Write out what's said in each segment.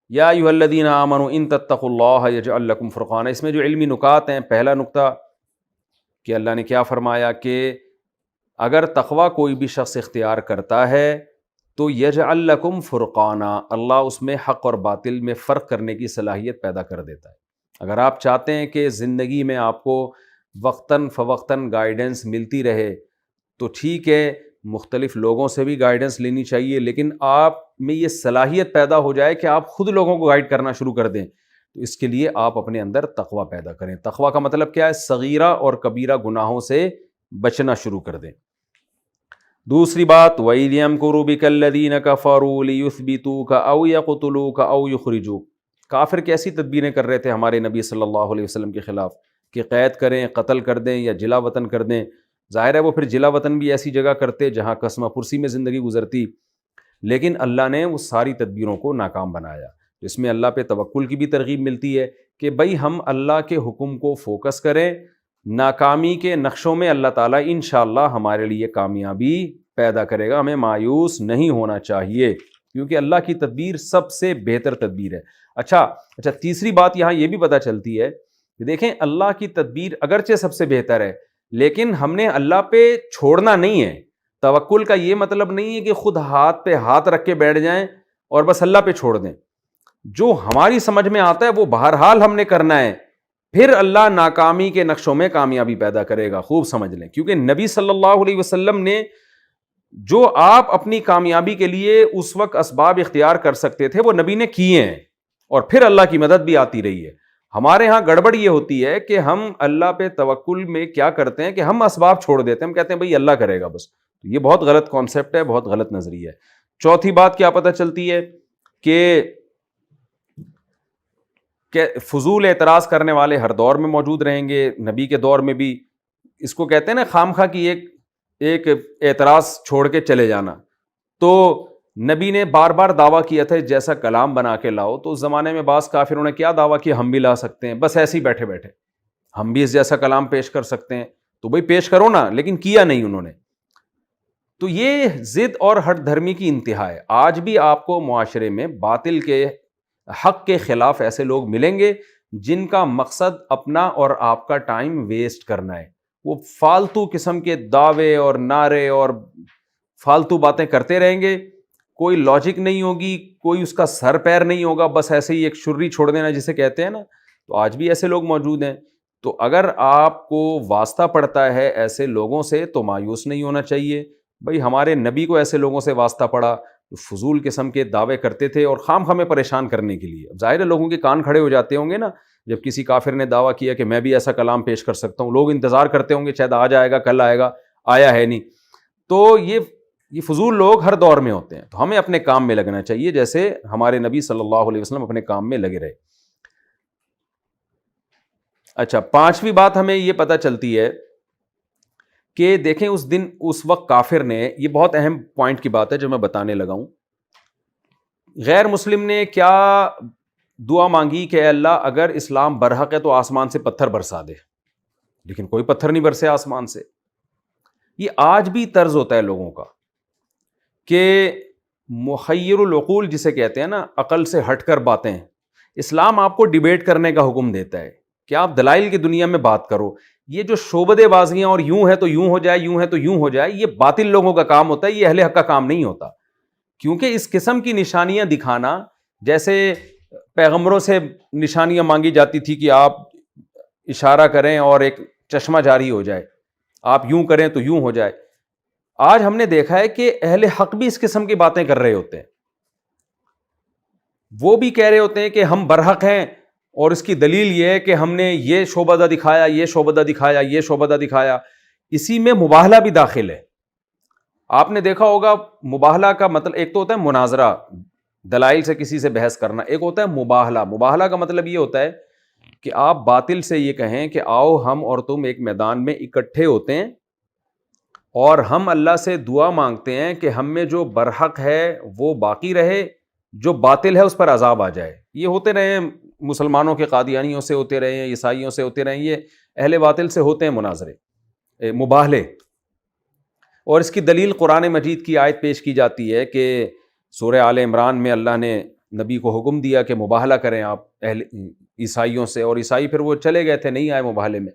یا ایھا الذین آمنوا ان تتقوا اللہ یجعل لکم فرقانا. اس میں جو علمی نکات ہیں، پہلا نکتہ کہ اللہ نے کیا فرمایا کہ اگر تقویٰ کوئی بھی شخص اختیار کرتا ہے تو یجعل لکم فرقانا، اللہ اس میں حق اور باطل میں فرق کرنے کی صلاحیت پیدا کر دیتا ہے. اگر آپ چاہتے ہیں کہ زندگی میں آپ کو وقتاً فوقتاً گائیڈنس ملتی رہے تو ٹھیک ہے، مختلف لوگوں سے بھی گائیڈنس لینی چاہیے، لیکن آپ میں یہ صلاحیت پیدا ہو جائے کہ آپ خود لوگوں کو گائیڈ کرنا شروع کر دیں. تو اس کے لیے آپ اپنے اندر تقویٰ پیدا کریں. تقویٰ کا مطلب کیا ہے؟ صغیرہ اور کبیرہ گناہوں سے بچنا شروع کر دیں. دوسری بات، وَإِذْ يَمْكُرُ بِكَ الَّذِينَ كَفَرُوا لِيُثْبِتُوكَ أَوْ يَقْتُلُوكَ أَوْ يُخْرِجُوكَ. کافر کیسی تدبیریں کر رہے تھے ہمارے نبی صلی اللہ علیہ وسلم کے خلاف کہ قید کریں، قتل کر دیں یا جلا وطن کر دیں. ظاہر ہے وہ پھر جلا وطن بھی ایسی جگہ کرتے جہاں قسمہ پرسی میں زندگی گزرتی، لیکن اللہ نے وہ ساری تدبیروں کو ناکام بنایا. اس میں اللہ پہ توکل کی بھی ترغیب ملتی ہے کہ بھئی ہم اللہ کے حکم کو فوکس کریں. ناکامی کے نقشوں میں اللہ تعالیٰ انشاءاللہ ہمارے لیے کامیابی پیدا کرے گا. ہمیں مایوس نہیں ہونا چاہیے کیونکہ اللہ کی تدبیر سب سے بہتر تدبیر ہے. اچھا تیسری بات یہاں یہ بھی پتہ چلتی ہے کہ دیکھیں اللہ کی تدبیر اگرچہ سب سے بہتر ہے، لیکن ہم نے اللہ پہ چھوڑنا نہیں ہے. توکل کا یہ مطلب نہیں ہے کہ خود ہاتھ پہ ہاتھ رکھ کے بیٹھ جائیں اور بس اللہ پہ چھوڑ دیں. جو ہماری سمجھ میں آتا ہے وہ بہرحال ہم نے کرنا ہے، پھر اللہ ناکامی کے نقشوں میں کامیابی پیدا کرے گا. خوب سمجھ لیں، کیونکہ نبی صلی اللہ علیہ وسلم نے جو آپ اپنی کامیابی کے لیے اس وقت اسباب اختیار کر سکتے تھے وہ نبی نے کیے ہیں، اور پھر اللہ کی مدد بھی آتی رہی ہے. ہمارے ہاں گڑبڑ یہ ہوتی ہے کہ ہم اللہ پہ توکل میں کیا کرتے ہیں کہ ہم اسباب چھوڑ دیتے ہیں، ہم کہتے ہیں بھئی اللہ کرے گا بس. یہ بہت غلط کانسیپٹ ہے، بہت غلط نظریہ ہے. چوتھی بات کیا پتہ چلتی ہے کہ فضول اعتراض کرنے والے ہر دور میں موجود رہیں گے. نبی کے دور میں بھی اس کو کہتے ہیں نا خام خواہ کی ایک اعتراض چھوڑ کے چلے جانا. تو نبی نے بار بار دعویٰ کیا تھا جیسا کلام بنا کے لاؤ. تو اس زمانے میں بعض کافروں نے کیا دعویٰ کیا؟ ہم بھی لا سکتے ہیں، بس ایسے ہی بیٹھے بیٹھے ہم بھی اس جیسا کلام پیش کر سکتے ہیں. تو بھئی پیش کرو نا، لیکن کیا نہیں انہوں نے. تو یہ ضد اور ہٹ دھرمی کی انتہا ہے. آج بھی آپ کو معاشرے میں باطل کے حق کے خلاف ایسے لوگ ملیں گے جن کا مقصد اپنا اور آپ کا ٹائم ویسٹ کرنا ہے. وہ فالتو قسم کے دعوے اور نعرے اور فالتو باتیں کرتے رہیں گے، کوئی لاجک نہیں ہوگی، کوئی اس کا سر پیر نہیں ہوگا، بس ایسے ہی ایک شرری چھوڑ دینا جسے کہتے ہیں نا. تو آج بھی ایسے لوگ موجود ہیں. تو اگر آپ کو واسطہ پڑتا ہے ایسے لوگوں سے تو مایوس نہیں ہونا چاہیے. بھئی ہمارے نبی کو ایسے لوگوں سے واسطہ پڑا، فضول قسم کے دعوے کرتے تھے اور خام خواہ میں پریشان کرنے کے لیے. اب ظاہر ہے لوگوں کے کان کھڑے ہو جاتے ہوں گے نا جب کسی کافر نے دعویٰ کیا کہ میں بھی ایسا کلام پیش کر سکتا ہوں. لوگ انتظار کرتے ہوں گے شاید آج آئے گا، کل آئے گا، آیا ہے نہیں. تو یہ فضول لوگ ہر دور میں ہوتے ہیں. تو ہمیں اپنے کام میں لگنا چاہیے جیسے ہمارے نبی صلی اللہ علیہ وسلم اپنے کام میں لگے رہے. اچھا، پانچویں بات ہمیں یہ پتہ چلتی ہے کہ دیکھیں اس دن اس وقت کافر نے، یہ بہت اہم پوائنٹ کی بات ہے جو میں بتانے لگا ہوں، غیر مسلم نے کیا دعا مانگی کہ اے اللہ اگر اسلام برحق ہے تو آسمان سے پتھر برسا دے، لیکن کوئی پتھر نہیں برسے آسمان سے. یہ آج بھی طرز ہوتا ہے لوگوں کا کہ مخیر العقول جسے کہتے ہیں نا، عقل سے ہٹ کر باتیں. اسلام آپ کو ڈیبیٹ کرنے کا حکم دیتا ہے کہ آپ دلائل کی دنیا میں بات کرو. یہ جو شعبدے بازیاں اور یوں ہے تو یوں ہو جائے، یوں ہے تو یوں ہو جائے، یہ باطل لوگوں کا کام ہوتا ہے، یہ اہل حق کا کام نہیں ہوتا. کیونکہ اس قسم کی نشانیاں دکھانا، جیسے پیغمبروں سے نشانیاں مانگی جاتی تھی کہ آپ اشارہ کریں اور ایک چشمہ جاری ہو جائے، آپ یوں کریں تو یوں ہو جائے. آج ہم نے دیکھا ہے کہ اہل حق بھی اس قسم کی باتیں کر رہے ہوتے ہیں. وہ بھی کہہ رہے ہوتے ہیں کہ ہم برحق ہیں اور اس کی دلیل یہ ہے کہ ہم نے یہ شعبدہ دکھایا، یہ شعبدہ دکھایا، یہ شعبدہ دکھایا. اسی میں مباہلہ بھی داخل ہے. آپ نے دیکھا ہوگا مباہلہ کا مطلب ایک تو ہوتا ہے مناظرہ، دلائل سے کسی سے بحث کرنا، ایک ہوتا ہے مباہلہ. مباہلہ کا مطلب یہ ہوتا ہے کہ آپ باطل سے یہ کہیں کہ آؤ ہم اور تم ایک میدان میں اکٹھے ہوتے ہیں اور ہم اللہ سے دعا مانگتے ہیں کہ ہم میں جو برحق ہے وہ باقی رہے، جو باطل ہے اس پر عذاب آ جائے. یہ ہوتے رہے ہیں مسلمانوں کے قادیانیوں سے ہوتے رہے ہیں، عیسائیوں سے ہوتے رہے ہیں، یہ اہل باطل سے ہوتے ہیں مناظرے، مباہلے. اور اس کی دلیل قرآن مجید کی آیت پیش کی جاتی ہے کہ سورہ آل عمران میں اللہ نے نبی کو حکم دیا کہ مباہلہ کریں آپ اہل عیسائیوں سے، اور عیسائی پھر وہ چلے گئے تھے، نہیں آئے مباہلے میں.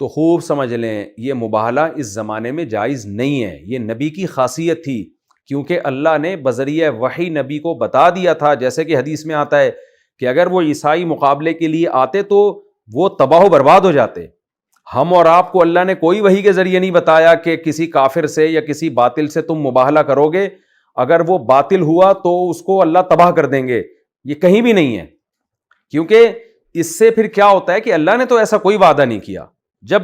تو خوب سمجھ لیں یہ مباہلہ اس زمانے میں جائز نہیں ہے، یہ نبی کی خاصیت تھی، کیونکہ اللہ نے بذریعہ وحی نبی کو بتا دیا تھا. جیسے کہ حدیث میں آتا ہے کہ اگر وہ عیسائی مقابلے کے لیے آتے تو وہ تباہ و برباد ہو جاتے. ہم اور آپ کو اللہ نے کوئی وحی کے ذریعے نہیں بتایا کہ کسی کافر سے یا کسی باطل سے تم مباہلہ کرو گے، اگر وہ باطل ہوا تو اس کو اللہ تباہ کر دیں گے. یہ کہیں بھی نہیں ہے، کیونکہ اس سے پھر کیا ہوتا ہے کہ اللہ نے تو ایسا کوئی وعدہ نہیں کیا. جب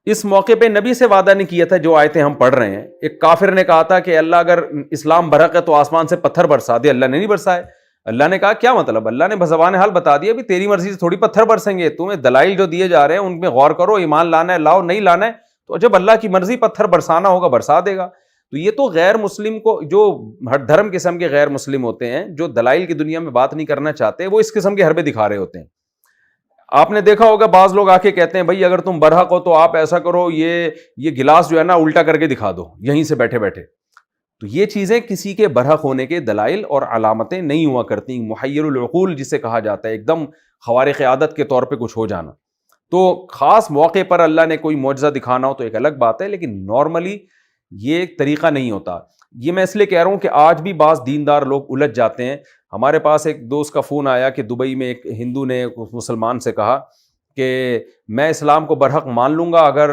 اس موقع پہ نبی سے وعدہ نہیں کیا تھا جو آیتیں ہم پڑھ رہے ہیں. ایک کافر نے کہا تھا کہ اللہ اگر اسلام برحق ہے تو آسمان سے پتھر برسا دے، اللہ نے نہیں برسائے. اللہ نے کہا کیا مطلب؟ اللہ نے بزبان حال بتا دیا بھی تیری مرضی سے تھوڑی پتھر برسیں گے، تمہیں دلائل جو دیے جا رہے ہیں ان میں غور کرو، ایمان لانا ہے لاؤ، نہیں لانا ہے تو جب اللہ کی مرضی پتھر برسانا ہوگا برسا دے گا. تو یہ تو غیر مسلم کو، جو ہر دھرم قسم کے غیر مسلم ہوتے ہیں جو دلائل کی دنیا میں بات نہیں کرنا چاہتے، وہ اس قسم کے حربے دکھا رہے ہوتے ہیں. آپ نے دیکھا ہوگا بعض لوگ آ کے کہتے ہیں بھائی اگر تم برحق ہو تو آپ ایسا کرو، یہ گلاس جو ہے نا الٹا کر کے دکھا دو یہیں سے بیٹھے بیٹھے. تو یہ چیزیں کسی کے برحق ہونے کے دلائل اور علامتیں نہیں ہوا کرتی. محیر العقول جسے کہا جاتا ہے، ایک دم خوارق عادت کے طور پہ کچھ ہو جانا. تو خاص موقع پر اللہ نے کوئی معجزہ دکھانا ہو تو ایک الگ بات ہے، لیکن نارملی یہ ایک طریقہ نہیں ہوتا. یہ میں اس لیے کہہ رہا ہوں کہ آج بھی بعض دیندار لوگ الجھ جاتے ہیں. ہمارے پاس ایک دوست کا فون آیا کہ دبئی میں ایک ہندو نے مسلمان سے کہا کہ میں اسلام کو برحق مان لوں گا اگر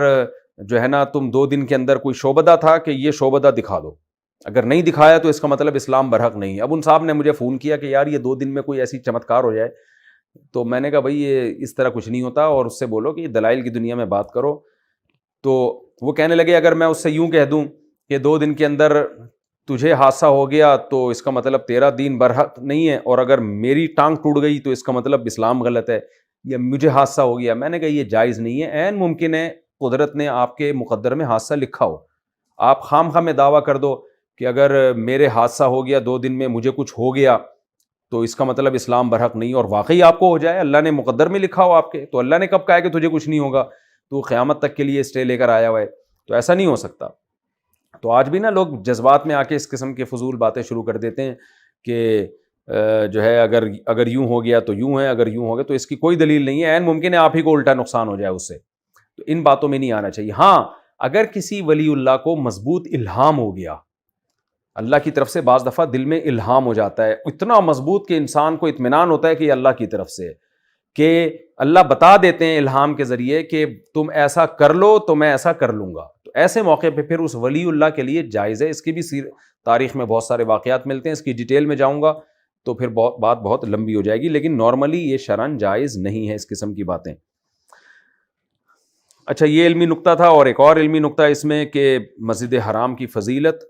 جو ہے نا تم 2 دن کے اندر کوئی شعبدہ تھا کہ یہ شعبدہ دکھا دو، اگر نہیں دکھایا تو اس کا مطلب اسلام برحق نہیں ہے. اب ان صاحب نے مجھے فون کیا کہ یار یہ 2 دن میں کوئی ایسی چمتکار ہو جائے. تو میں نے کہا بھائی یہ اس طرح کچھ نہیں ہوتا، اور اس سے بولو کہ یہ دلائل کی دنیا میں بات کرو. تو وہ کہنے لگے اگر میں اس سے یوں کہہ دوں کہ 2 دن کے اندر تجھے حادثہ ہو گیا تو اس کا مطلب تیرا دین برحق نہیں ہے، اور اگر میری ٹانگ ٹوٹ گئی تو اس کا مطلب اسلام غلط ہے، یا مجھے حادثہ ہو گیا. میں نے کہا یہ جائز نہیں ہے. عین ممکن ہے قدرت نے آپ کے مقدر میں حادثہ لکھا ہو، آپ خام خواہ میں دعویٰ کر دو کہ اگر میرے حادثہ ہو گیا 2 دن میں مجھے کچھ ہو گیا تو اس کا مطلب اسلام برحق نہیں، اور واقعی آپ کو ہو جائے، اللہ نے مقدر میں لکھا ہو آپ کے. تو اللہ نے کب کہا کہ تجھے کچھ نہیں ہوگا؟ تو قیامت تک کے لیے اسٹے لے کر آیا ہوا ہے. تو ایسا نہیں ہو سکتا. تو آج بھی نا لوگ جذبات میں آ کے اس قسم کے فضول باتیں شروع کر دیتے ہیں کہ جو ہے اگر یوں ہو گیا تو یوں ہے، اگر یوں ہو گیا تو اس کی کوئی دلیل نہیں ہے. عین ممکن ہے آپ ہی کو الٹا نقصان ہو جائے اس سے. تو ان باتوں میں نہیں آنا چاہیے. ہاں اگر کسی ولی اللہ کو مضبوط الہام ہو گیا، اللہ کی طرف سے بعض دفعہ دل میں الہام ہو جاتا ہے اتنا مضبوط کہ انسان کو اطمینان ہوتا ہے کہ یہ اللہ کی طرف سے، کہ اللہ بتا دیتے ہیں الہام کے ذریعے کہ تم ایسا کر لو تو میں ایسا کر لوں گا. تو ایسے موقع پہ پھر اس ولی اللہ کے لیے جائز ہے. اس کی بھی تاریخ میں بہت سارے واقعات ملتے ہیں، اس کی ڈیٹیل میں جاؤں گا تو پھر بات بہت لمبی ہو جائے گی، لیکن نارملی یہ شرعاً جائز نہیں ہے اس قسم کی باتیں. اچھا یہ علمی نقطہ تھا. اور ایک اور علمی نقطہ اس میں کہ مسجد حرام کی فضیلت،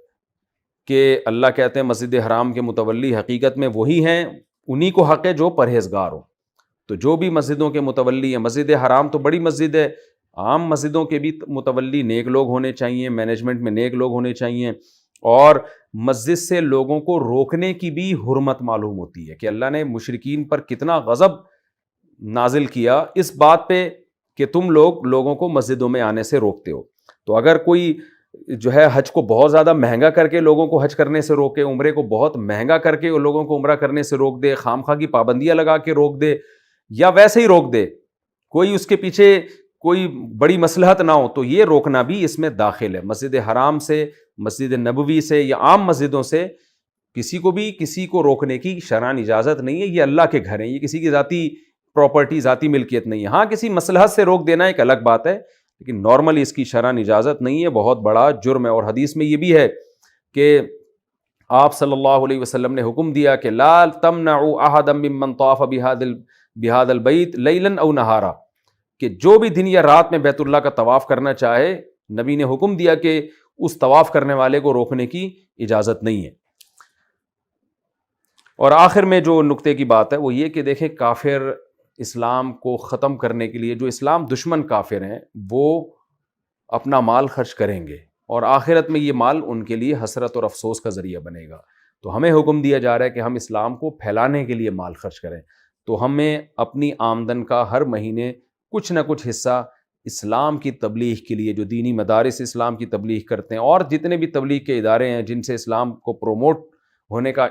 کہ اللہ کہتے ہیں مسجد حرام کے متولی حقیقت میں وہی ہیں، انہی کو حق ہے جو پرہیزگار ہو. تو جو بھی مسجدوں کے متولی ہیں، مسجد حرام تو بڑی مسجد ہے، عام مسجدوں کے بھی متولی نیک لوگ ہونے چاہیے، مینجمنٹ میں نیک لوگ ہونے چاہیے. اور مسجد سے لوگوں کو روکنے کی بھی حرمت معلوم ہوتی ہے کہ اللہ نے مشرکین پر کتنا غضب نازل کیا اس بات پہ کہ تم لوگوں کو مسجدوں میں آنے سے روکتے ہو. تو اگر کوئی جو ہے حج کو بہت زیادہ مہنگا کر کے لوگوں کو حج کرنے سے روکے، عمرے کو بہت مہنگا کر کے لوگوں کو عمرہ کرنے سے روک دے، خام خواہ کی پابندیاں لگا کے روک دے، یا ویسے ہی روک دے، کوئی اس کے پیچھے کوئی بڑی مصلحت نہ ہو، تو یہ روکنا بھی اس میں داخل ہے. مسجد حرام سے، مسجد نبوی سے یا عام مسجدوں سے کسی کو روکنے کی شرعاً اجازت نہیں ہے. یہ اللہ کے گھر ہیں، یہ کسی کی ذاتی پراپرٹی، ذاتی ملکیت نہیں ہے. ہاں کسی مصلحت سے روک دینا ایک الگ بات ہے، لیکن نارملی اس کی شرعاً اجازت نہیں ہے. بہت بڑا جرم ہے. اور حدیث میں یہ بھی ہے کہ آپ صلی اللہ علیہ وسلم نے حکم دیا کہ لا تمنعوا احدا ممن طاف بهذا البیت لیلا او نہارا، کہ جو بھی دن یا رات میں بیت اللہ کا طواف کرنا چاہے، نبی نے حکم دیا کہ اس طواف کرنے والے کو روکنے کی اجازت نہیں ہے. اور آخر میں جو نقطے کی بات ہے وہ یہ کہ دیکھیں کافر اسلام کو ختم کرنے کے لیے، جو اسلام دشمن کافر ہیں، وہ اپنا مال خرچ کریں گے، اور آخرت میں یہ مال ان کے لیے حسرت اور افسوس کا ذریعہ بنے گا. تو ہمیں حکم دیا جا رہا ہے کہ ہم اسلام کو پھیلانے کے لیے مال خرچ کریں. تو ہمیں اپنی آمدن کا ہر مہینے کچھ نہ کچھ حصہ اسلام کی تبلیغ کے لیے، جو دینی مدارس اسلام کی تبلیغ کرتے ہیں اور جتنے بھی تبلیغ کے ادارے ہیں جن سے اسلام کو پروموٹ ہونے کا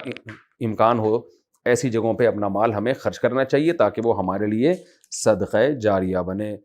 امکان ہو ایسی جگہوں پہ اپنا مال ہمیں خرچ کرنا چاہیے تاکہ وہ ہمارے لیے صدقہ جاریہ بنے.